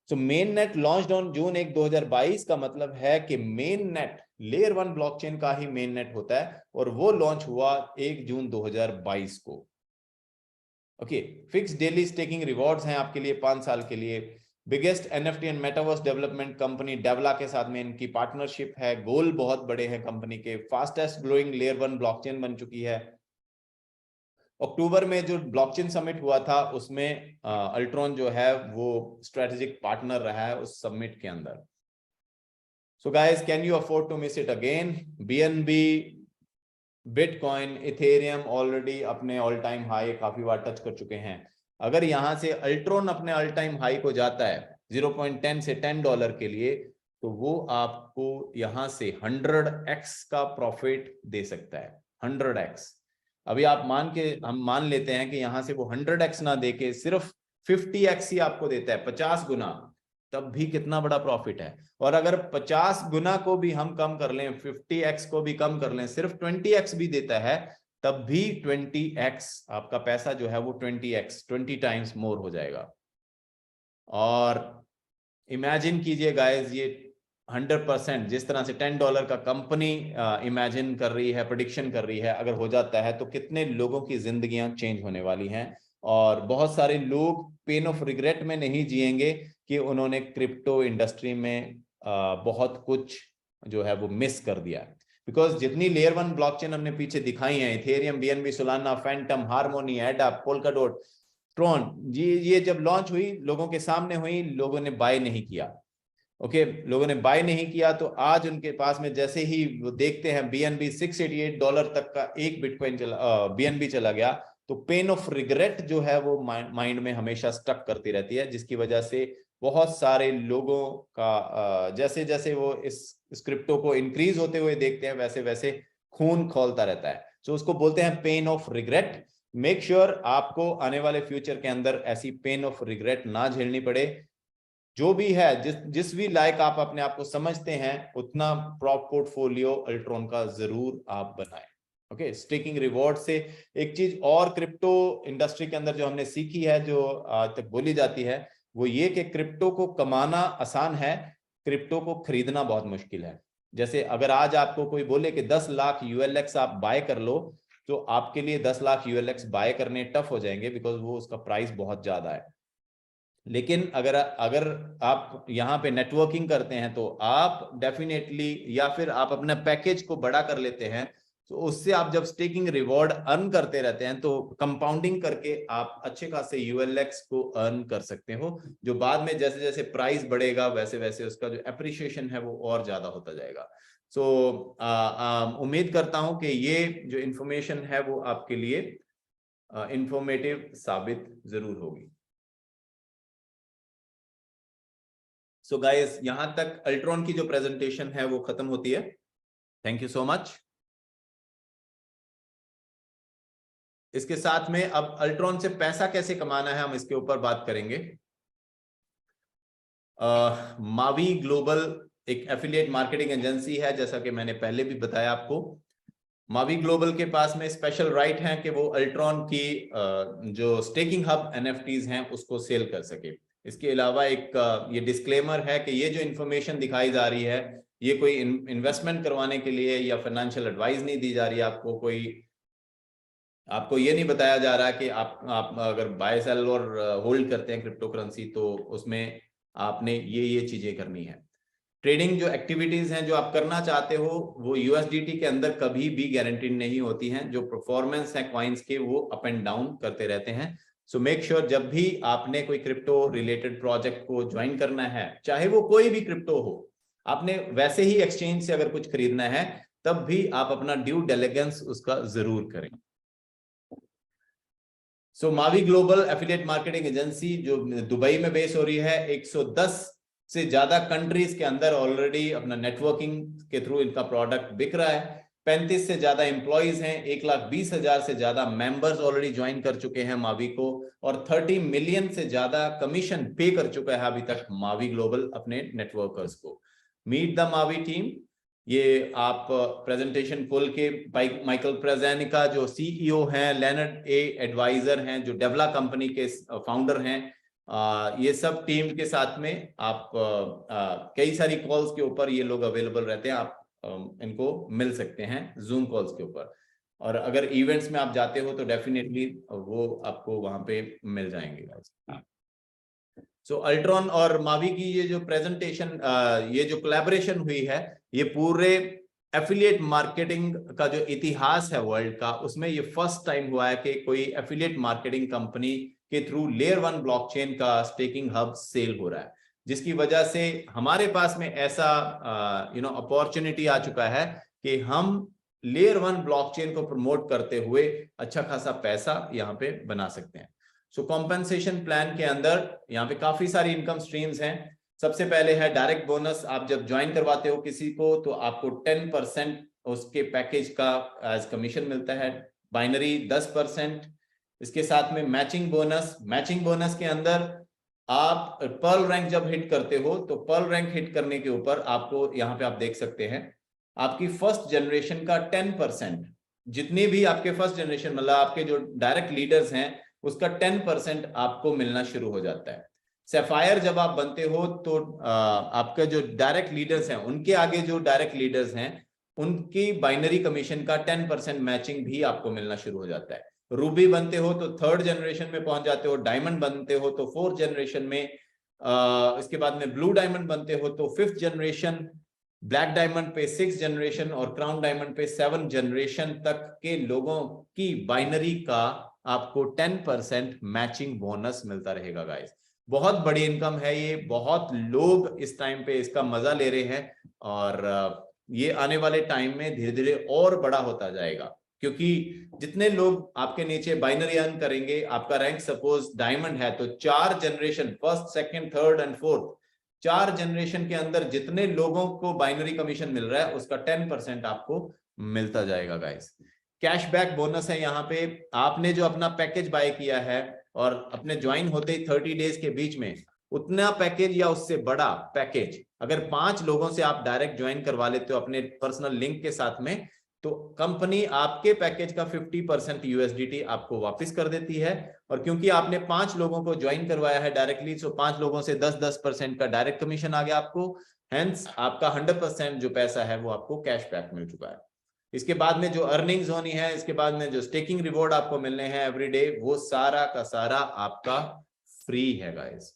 So main net launched on June 1, 2022 का मतलब है कि मेन नेट लेयर 1 ब्लॉकचेन का ही मेन नेट होता है, और वो लॉन्च हुआ 1 जून 2022 को। Okay, fix daily staking rewards हैं आपके लिए 5 साल के लिए। Biggest NFT and metaverse development company डेवला के साथ में इनकी पार्टनरशिप है। गोल बहुत बड़े हैं कंपनी के। फास्टेस्ट ग्रोइंग लेयर 1 ब्लॉकचेन बन चुकी है। अक्टूबर में जो ब्लॉकचेन समिट हुआ था उसमें अल्ट्रॉन जो है वो स्ट्रेटेजिक पार्टनर रहा है उस समिट के अंदर। So guys, can you afford to miss it again? BNB, Bitcoin, Ethereum already अपने ऑल टाइम हाई काफी बार टच कर चुके हैं। अगर यहां से अल्ट्रॉन अपने ऑल टाइम हाई को जाता है 0.10 से $10 के लिए, तो वो आपको यहां से 100x का प्रॉफिट दे सकता है। 100x। अभी आप हम मान लेते हैं कि यहां से वो 100x ना देके सिर्फ 50x ही आपको देता है, 50 गुना, तब भी कितना बड़ा प्रॉफिट है। और अगर 50 गुना को भी हम कम कर लें, 50x को भी कम कर लें, सिर्फ 20x भी देता है, तब भी 20x आपका पैसा जो है वो 20 टाइम्स मोर हो जाएगा। और इमेजिन कीजिए गाइस, ये 100% जिस तरह से $10 का कंपनी इमेजिन कर रही है, प्रेडिक्शन कर रही है, अगर हो जाता है तो कितने लोगों की जिंदगियां चेंज होने वाली हैं। और बहुत सारे लोग पेन ऑफ रिग्रेट में नहीं जिएंगे कि उन्होंने क्रिप्टो इंडस्ट्री में बहुत कुछ जो है वो मिस कर दिया। बिकॉज जितनी लेयर 1 ब्लॉकचेन हमने पीछे दिखाई है, Ethereum, BNB, Solana, Fantom, harmony, एडा, पोल्काडॉट, ट्रॉन, ये जब लॉन्च हुई, लोगों के सामने हुई, लोगों ने बाय नहीं किया। ओके, लोगों ने बाय नहीं किया, तो आज उनके पास में जैसे ही वो देखते हैं बीएनबी $688 तक का एक बिटकॉइन बीएनबी चला गया, तो पेन ऑफ रिग्रेट जो है वो माइंड में हमेशा स्टक करती रहती है, जिसकी वजह से बहुत सारे लोगों का जैसे जैसे वो इस क्रिप्टो को इंक्रीज होते हुए देखते हैं, वैसे वैसे खून खौलता रहता है। सो उसको बोलते हैं pain of regret. Make sure आपको आने वाले फ्यूचर के अंदर ऐसी पेन ऑफ रिग्रेट ना झेलनी पड़े। जो भी है, जिस भी लायक आप अपने आप को समझते हैं, उतना प्रॉप पोर्टफोलियो अल्ट्रॉन का जरूर आप बनाएं। ओके, स्टेकिंग रिवॉर्ड से एक चीज और क्रिप्टो इंडस्ट्री के अंदर जो हमने सीखी है, जो आज तक बोली जाती है, वो ये कि क्रिप्टो को कमाना आसान है, क्रिप्टो को खरीदना बहुत मुश्किल है। जैसे अगर आज आपको कोई बोले कि 10 लाख ULX आप बाय कर लो, तो आपके लिए 10 लाख ULX बाय करने टफ हो जाएंगे, बिकॉज वो उसका प्राइस बहुत ज्यादा है। लेकिन अगर अगर आप यहाँ पे नेटवर्किंग करते हैं तो आप डेफिनेटली, या फिर आप अपना पैकेज को बड़ा कर लेते हैं, तो उससे आप जब स्टेकिंग रिवॉर्ड अर्न करते रहते हैं, तो कंपाउंडिंग करके आप अच्छे खासे ULX को अर्न कर सकते हो, जो बाद में जैसे जैसे प्राइस बढ़ेगा वैसे वैसे उसका जो एप्रिसिएशन है वो और ज्यादा होता जाएगा। सो उम्मीद करता हूं कि ये जो इंफॉर्मेशन है वो आपके लिए इंफॉर्मेटिव साबित जरूर होगी। सो गाइस, यहां तक अल्ट्रॉन की जो प्रेजेंटेशन है वो खत्म होती है। Thank you so much. इसके साथ में अब अल्ट्रॉन से पैसा कैसे कमाना है, हम इसके ऊपर बात करेंगे। मावी ग्लोबल एक एफिलिएट मार्केटिंग एजेंसी है, जैसा कि मैंने पहले भी बताया आपको। मावी ग्लोबल के पास में स्पेशल राइट है कि वो अल्ट्रॉन की जो स्टेकिंग हब NFTs हैं उसको सेल कर सके। इसके अलावा एक ये डिस्क्लेमर है कि ये जो इंफॉर्मेशन दिखाई जा रही है, ये कोई इन्वेस्टमेंट करवाने के लिए या फाइनेंशियल एडवाइस नहीं दी जा रही है। आपको ये नहीं बताया जा रहा कि आप अगर बाय सेल और होल्ड करते हैं क्रिप्टो करेंसी, तो उसमें आपने ये चीजें करनी है। ट्रेडिंग जो एक्टिविटीज हैं जो आप करना चाहते हो, वो USDT के अंदर कभी भी गारंटीड नहीं होती हैं। जो परफॉर्मेंस है कॉइन्स के, वो अप एंड डाउन करते रहते हैं। सो मेक श्योर जब भी आपने कोई क्रिप्टो रिलेटेड प्रोजेक्ट को ज्वाइन करना है, चाहे वो कोई भी क्रिप्टो हो, आपने वैसे ही एक्सचेंज से अगर कुछ खरीदना है, तब भी आप अपना ड्यू डिलिजेंस उसका जरूर करें। So Mavi global affiliate marketing agency जो दुबई में बेस हो रही है, 110 से ज्यादा कंट्रीज के अंदर ऑलरेडी अपना नेटवर्किंग के थ्रू इनका प्रोडक्ट बिक रहा है। 35 से ज्यादा एम्प्लॉइज हैं, 1,20,000 से ज्यादा मेंबर्स ऑलरेडी ज्वाइन कर चुके हैं मावी को, और 30 मिलियन से ज्यादा कमीशन पे कर चुका है अभी तक मावी ग्लोबल अपने नेटवर्कर्स को। मीट द मावी टीम, ये आप प्रेजेंटेशन खोल के माइकल प्रेजेनिका जो सीईओ हैं, लेनर्ड ए एडवाइजर हैं जो डेवला कंपनी के फाउंडर हैं, ये सब टीम के साथ में आप कई सारी कॉल्स के ऊपर ये लोग अवेलेबल रहते हैं, आप इनको मिल सकते हैं जूम कॉल्स के ऊपर, और अगर इवेंट्स में आप जाते हो तो डेफिनेटली वो आपको वहां पे मिल जाएंगे। सो अल्ट्रॉन और मावी की ये जो प्रेजेंटेशन, ये जो कोलैबोरेशन हुई है, ये पूरे एफिलिएट मार्केटिंग का जो इतिहास है वर्ल्ड का, उसमें ये फर्स्ट टाइम हुआ है कि कोई एफिलिएट मार्केटिंग कंपनी के थ्रू लेयर 1 ब्लॉकचेन का स्टेकिंग हब सेल हो रहा है, जिसकी वजह से हमारे पास में ऐसा अपॉर्चुनिटी आ चुका है कि हम लेयर 1 ब्लॉकचेन को प्रमोट करते हुए अच्छा खासा पैसा यहाँ पे बना सकते हैं। सो कॉम्पेंसेशन प्लान के अंदर यहाँ पे काफी सारी इनकम स्ट्रीम्स हैं। सबसे पहले है डायरेक्ट बोनस, आप जब ज्वाइन करवाते हो किसी को तो आपको 10% उसके पैकेज का एज कमीशन मिलता है, बाइनरी 10%। इसके साथ में मैचिंग बोनस, मैचिंग बोनस के अंदर आप पर्ल रैंक जब हिट करते हो तो पर्ल रैंक हिट करने के ऊपर आपको यहाँ पे आप देख सकते हैं आपकी फर्स्ट जनरेशन का 10%, जितनी भी आपके फर्स्ट जनरेशन मतलब आपके जो डायरेक्ट लीडर्स हैं उसका 10% आपको मिलना शुरू हो जाता है। सैफायर जब आप बनते हो तो आपका जो डायरेक्ट लीडर्स हैं उनके आगे जो डायरेक्ट लीडर्स हैं उनकी बाइनरी कमीशन का 10% मैचिंग भी आपको मिलना शुरू हो जाता है। रूबी बनते हो तो 3rd जनरेशन में पहुंच जाते हो, डायमंड बनते हो तो 4th जनरेशन में, इसके बाद में ब्लू डायमंड बनते हो तो 5th जनरेशन, ब्लैक डायमंड पे 6th जनरेशन और क्राउन डायमंड पे 7th जनरेशन तक के लोगों की बाइनरी का आपको 10% मैचिंग बोनस मिलता रहेगा गाइस। बहुत बड़ी इनकम है ये, बहुत लोग इस टाइम पे इसका मजा ले रहे हैं, और ये आने वाले टाइम में धीरे धीरे और बड़ा होता जाएगा, क्योंकि जितने लोग आपके नीचे बाइनरी अर्न करेंगे, आपका रैंक सपोज डायमंड है तो 4 generation, 1st, 2nd, 3rd and 4th, 4 generation के अंदर जितने लोगों को बाइनरी कमीशन मिल रहा है उसका 10% आपको मिलता जाएगा गाइस। कैशबैक बोनस है, यहाँ पे आपने जो अपना पैकेज बाय किया है और अपने ज्वाइन होते ही 30 डेज के बीच में उतना पैकेज या उससे बड़ा पैकेज अगर 5 लोगों से आप डायरेक्ट ज्वाइन करवा लेते हो अपने पर्सनल लिंक के साथ में, तो कंपनी आपके पैकेज का 50% यूएसडीटी आपको वापस कर देती है। और क्योंकि आपने 5 लोगों को ज्वाइन करवाया है डायरेक्टली, तो 5 लोगों से 10% का डायरेक्ट कमीशन आ गया आपको, हेंस आपका 100% जो पैसा है वो आपको कैशबैक मिल चुका है। इसके बाद में जो अर्निंग्स होनी है, इसके बाद में जो स्टेकिंग रिवॉर्ड आपको मिलने हैं एवरीडे, वो सारा का सारा आपका फ्री है guys.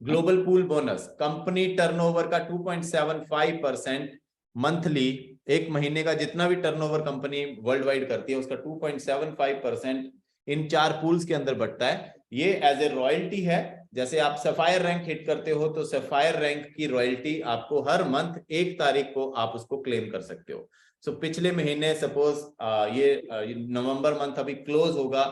Global pool bonus, company turnover का 2.75% मंथली, एक महीने का जितना भी टर्नओवर कंपनी वर्ल्ड वाइड करती है उसका 2.75% इन 4 पूल्स के अंदर बढ़ता है। ये एज ए रॉयल्टी है, जैसे आप सफायर रैंक हिट करते हो तो सफायर रैंक की रॉयल्टी आपको हर मंथ 1 तारीख को आप उसको क्लेम कर सकते हो। सो पिछले महीने सपोज ये नवंबर मंथ अभी क्लोज होगा,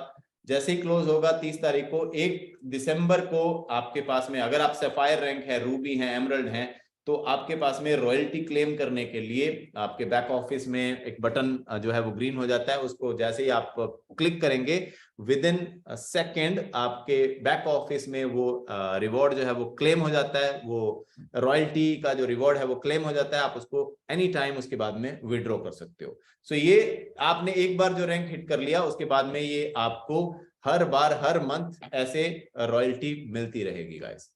जैसे ही क्लोज होगा 30 तारीख को, 1 दिसंबर को आपके पास में अगर आप सफायर रैंक है, रूबी है, एमरल्ड है, तो आपके पास में रॉयल्टी क्लेम करने के लिए आपके बैक ऑफिस में एक बटन जो है वो ग्रीन हो जाता है, उसको जैसे ही आप क्लिक करेंगे विद इन सेकेंड आपके बैक ऑफिस में वो रिवॉर्ड जो है वो क्लेम हो जाता है, वो रॉयल्टी का जो रिवॉर्ड है वो क्लेम हो जाता है, आप उसको एनी टाइम उसके बाद में विड्रॉ कर सकते हो। सो ये आपने एक बार जो रैंक हिट कर लिया उसके बाद में ये आपको हर बार हर मंथ ऐसे रॉयल्टी मिलती रहेगी गाइस।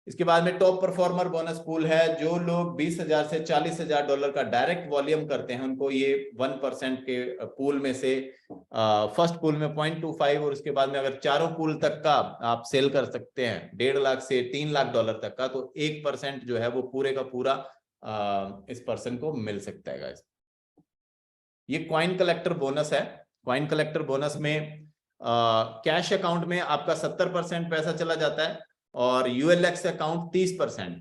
इसके बाद में टॉप परफॉर्मर बोनस पूल है, जो लोग 20,000 से $40,000 का डायरेक्ट वॉल्यूम करते हैं उनको ये 1% के पूल में से फर्स्ट पूल में 0.25 और उसके बाद में अगर चारों पूल तक का आप सेल कर सकते हैं 1.5 लाख से $3 लाख तक का, तो 1% जो है वो पूरे का पूरा इस पर्सन को मिल सकता है गाइस। ये कॉइन कलेक्टर बोनस है। कॉइन कलेक्टर बोनस में कैश अकाउंट में आपका 70% पैसा चला जाता है और यूएलएक्स अकाउंट 30%।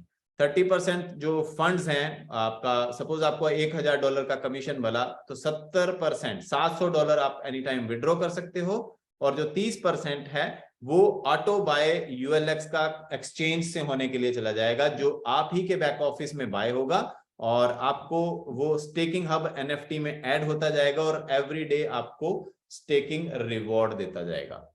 30% जो फंड्स हैं आपका, सपोज आपको $1000 का कमीशन मिला तो 70% $700 आप एनी टाइम विड्रॉ कर सकते हो, और जो 30% है वो ऑटो बाय यूएलएक्स का एक्सचेंज से होने के लिए चला जाएगा, जो आप ही के बैक ऑफिस में बाय होगा और आपको वो स्टेकिंग हब एनएफटी में ऐड होता जाएगा और एवरी डे आपको स्टेकिंग रिवॉर्ड देता जाएगा।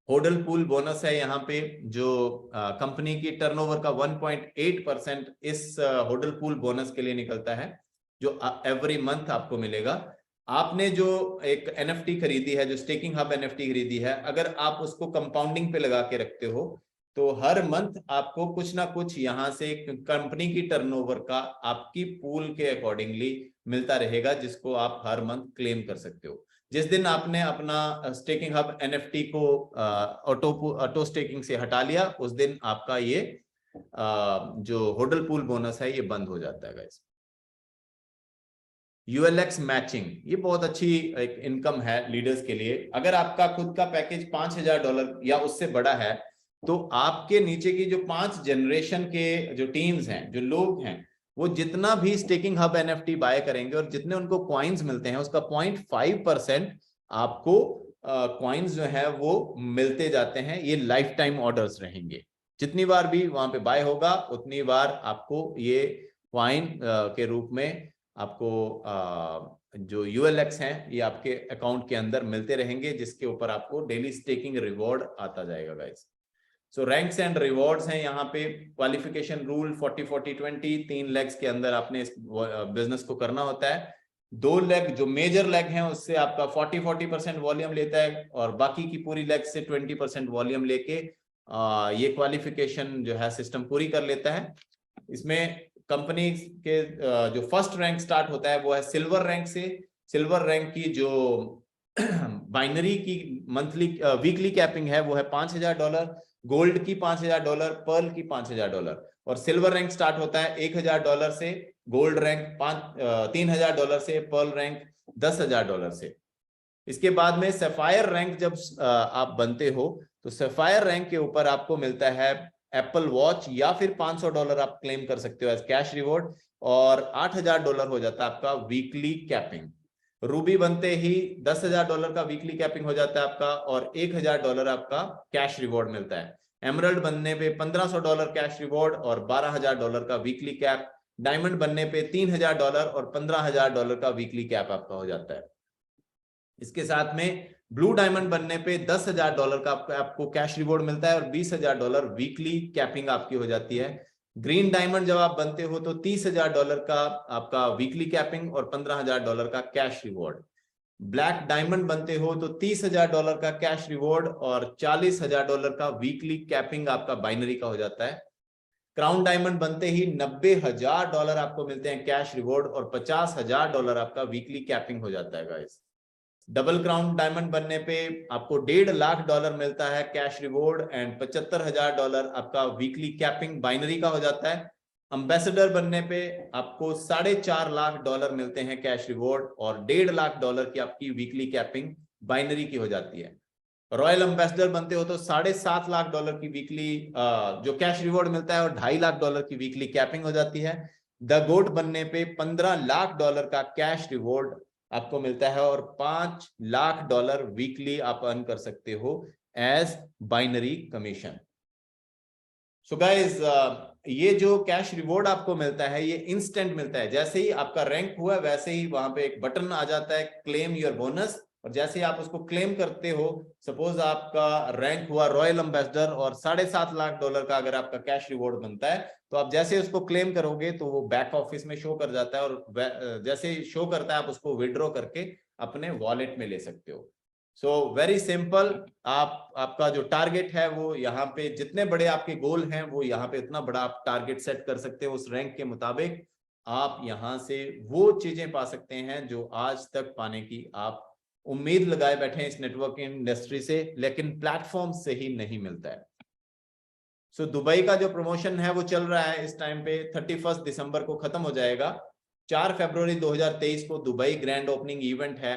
होडल पूल बोनस है यहाँ पे, जो कंपनी की टर्नओवर का 1.8% इस होडल पूल बोनस के लिए निकलता है, जो एवरी मंथ आपको मिलेगा। आपने जो एक एनएफटी खरीदी है, जो स्टेकिंग हब एनएफटी खरीदी है, अगर आप उसको कंपाउंडिंग पे लगा के रखते हो तो हर मंथ आपको कुछ ना कुछ यहाँ से कंपनी की टर्नओवर का आपकी पूल के अकॉर्डिंगली मिलता रहेगा, जिसको आप हर मंथ क्लेम कर सकते हो। जिस दिन आपने अपना स्टेकिंग हब एनएफटी को ऑटो स्टेकिंग से हटा लिया, उस दिन आपका ये जो होडल पूल बोनस है ये बंद हो जाता है गाइस। यूएलएक्स मैचिंग, ये बहुत अच्छी एक इनकम है लीडर्स के लिए। अगर आपका खुद का पैकेज $5000 या उससे बड़ा है, तो आपके नीचे की जो 5 जनरेशन के जो टीम्स हैं, जो लोग हैं, वो जितना भी स्टेकिंग हब एनएफटी बाय करेंगे और जितने उनको कॉइन्स मिलते हैं, उसका 0.5% आपको कॉइन्स जो है वो मिलते जाते हैं। ये लाइफ टाइम ऑर्डर्स रहेंगे, जितनी बार भी वहां पे बाय होगा उतनी बार आपको ये कॉइन के रूप में आपको जो यूएलएक्स हैं ये आपके अकाउंट के अंदर मिलते रहेंगे, जिसके ऊपर आपको डेली स्टेकिंग रिवॉर्ड आता जाएगा guys. So ranks and rewards हैं यहाँ पे। क्वालिफिकेशन रूल 40-40-20, 3 लेग्स के अंदर आपने इस बिजनेस को करना होता है। 2 लेग जो मेजर लेग हैं उससे आपका 40% वॉल्यूम लेता है, और बाकी की पूरी लेग से 20% वॉल्यूम लेके ये क्वालिफिकेशन जो है सिस्टम पूरी कर लेता है। इसमें कंपनी के जो फर्स्ट रैंक स्टार्ट होता है वो है सिल्वर रैंक से। सिल्वर रैंक की जो बाइनरी की मंथली वीकली कैपिंग है वो है $5000, गोल्ड की $5000, पर्ल की $5000, और सिल्वर रैंक स्टार्ट होता है $1000 से, गोल्ड रैंक $3000 से, पर्ल रैंक $10000 से। इसके बाद में सफायर रैंक जब आप बनते हो तो सफायर रैंक के ऊपर आपको मिलता है एप्पल वॉच, या फिर $500 आप क्लेम कर सकते हो एज कैश रिवॉर्ड, और $8000 हो जाता है आपका वीकली कैपिंग। रूबी बनते ही $10000 का वीकली कैपिंग हो जाता है आपका, और $1000 आपका कैश रिवॉर्ड मिलता है। एमरल्ड बनने पे $1500 कैश रिवॉर्ड और $12000 का वीकली कैप। डायमंड बनने पे $3000 और $15000 का वीकली कैप आपका हो जाता है। इसके साथ में ब्लू डायमंड बनने पे $10000 का आपको कैश रिवॉर्ड मिलता है और $20000 वीकली कैपिंग आपकी हो जाती है। ग्रीन डायमंड जब आप बनते हो तो $30000 का आपका वीकली कैपिंग और $15000 का कैश रिवॉर्ड। ब्लैक डायमंड बनते हो तो $30000 का कैश रिवॉर्ड और $40000 का वीकली कैपिंग आपका बाइनरी का हो जाता है। क्राउन डायमंड बनते ही $90000 आपको मिलते हैं कैश रिवॉर्ड और $50000 आपका वीकली कैपिंग हो जाता है गाइस। डबल क्राउन डायमंड बनने पे आपको $1.5 लाख मिलता है कैश रिवॉर्ड एंड $75000 आपका वीकली कैपिंग बाइनरी का हो जाता है। एम्बेसडर बनने पे आपको $4.5 लाख मिलते हैं कैश रिवॉर्ड और $1.5 लाख की आपकी वीकली कैपिंग बाइनरी की हो जाती है। रॉयल एम्बेसडर बनते हो तो $7.5 लाख की वीकली जो कैश रिवॉर्ड मिलता है और $2.5 लाख की वीकली कैपिंग हो जाती है। द गोट बनने पे $15 लाख का कैश रिवॉर्ड आपको मिलता है और $5 लाख वीकली आप अर्न कर सकते हो as binary commission. So guys, ये जो कैश रिवॉर्ड आपको मिलता है ये इंस्टेंट मिलता है। जैसे ही आपका रैंक हुआ वैसे ही वहां पे एक बटन आ जाता है क्लेम योर बोनस, और जैसे ही आप उसको क्लेम करते हो, सपोज आपका रैंक हुआ रॉयल एम्बेसडर और $7.5 लाख का अगर आपका कैश रिवॉर्ड बनता है, तो आप जैसे उसको क्लेम करोगे तो वो बैक ऑफिस में शो कर जाता है, और जैसे ही शो करता है आप उसको विड्रॉ करके अपने वॉलेट में ले सकते हो। सो वेरी सिंपल, आपका जो टारगेट है वो यहाँ पे जितने बड़े आपके गोल हैं वो यहाँ पे उतना बड़ा आप टारगेट सेट कर सकते हो। उस रैंक के मुताबिक आप यहाँ से वो चीजें पा सकते हैं जो आज तक पाने की आप उम्मीद लगाए बैठे हैं इस नेटवर्किंग इंडस्ट्री से, लेकिन प्लेटफॉर्म से ही नहीं मिलता है। सो दुबई का जो प्रमोशन है वो चल रहा है इस टाइम पे, 31 दिसंबर को खत्म हो जाएगा। 4 फरवरी 2023 को दुबई ग्रैंड ओपनिंग इवेंट है,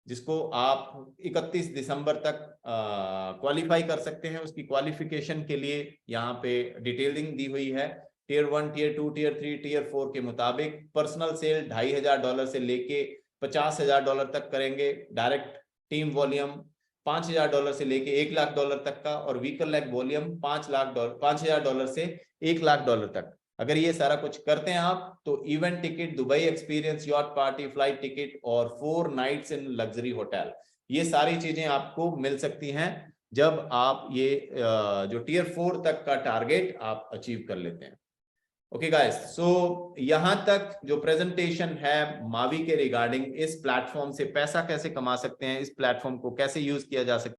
जिसको आप 31 दिसंबर तक क्वालिफाई कर सकते हैं। उसकी क्वालिफिकेशन के लिए यहाँ पे डिटेलिंग दी हुई है। टियर 1, टियर 2, टियर 3, टियर 4 के मुताबिक पर्सनल सेल $2,500 से लेके $50,000 तक करेंगे। डायरेक्ट टीम वॉल्यूम $5,000 से लेके $1,00,000 तक का, और व्हीकल लेग वॉल्यूम $5,000 से $1,00,000 तक। अगर ये सारा कुछ करते हैं आप तो event ticket, Dubai experience, yacht party, flight ticket और 4 नाइट्स इन लग्जरी होटल, ये सारी चीजें आपको मिल सकती हैं जब आप ये जो टियर 4 तक का टारगेट आप अचीव कर लेते हैं। ओके गाइस, सो यहां तक जो प्रेजेंटेशन है मावी के रिगार्डिंग इस प्लेटफॉर्म से पैसा कैसे कमा सकते हैं, इस प्लेटफॉर्म को कैसे यूज किया जा सकता है,